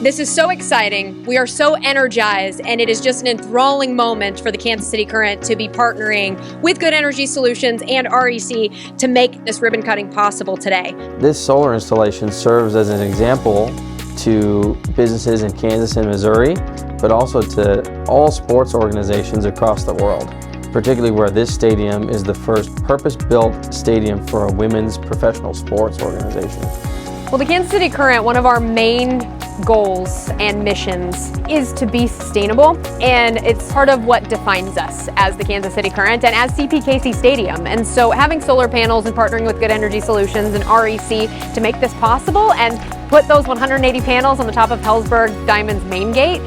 This is so exciting. We are so energized, and it is just an enthralling moment for the Kansas City Current to be partnering with Good Energy Solutions and REC to make this ribbon cutting possible today. This solar installation serves as an example to businesses in Kansas and Missouri, but also to all sports organizations across the world, particularly where this stadium is the first purpose-built stadium for a women's professional sports organization. Well, the Kansas City Current, one of our main goals and missions is to be sustainable, and it's part of what defines us as the Kansas City Current and as CPKC Stadium. And so having solar panels and partnering with Good Energy Solutions and REC to make this possible and put those 180 panels on the top of Hellsburg Diamond's main gate,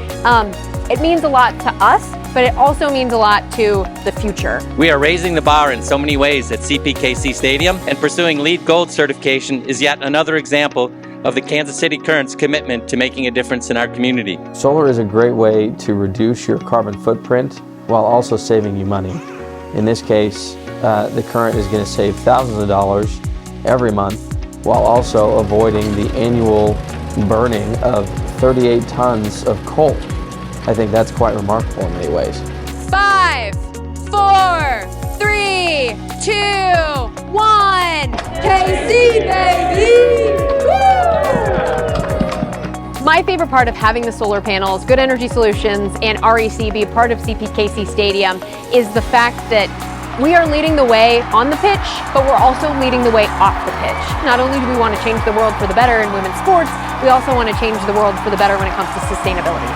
it means a lot to us, but it also means a lot to the future. We are raising the bar in so many ways at CPKC Stadium, and pursuing LEED Gold certification is yet another example of the Kansas City Current's commitment to making a difference in our community. Solar is a great way to reduce your carbon footprint while also saving you money. In this case, the Current is going to save thousands of dollars every month while also avoiding the annual burning of 38 tons of coal. I think that's quite remarkable in many ways. 5, 4, 3, 2, 1, KC baby! Woo! My favorite part of having the solar panels, Good Energy Solutions, and REC be a part of CPKC Stadium is the fact that we are leading the way on the pitch, but we're also leading the way off the pitch. Not only do we want to change the world for the better in women's sports, we also want to change the world for the better when it comes to sustainability.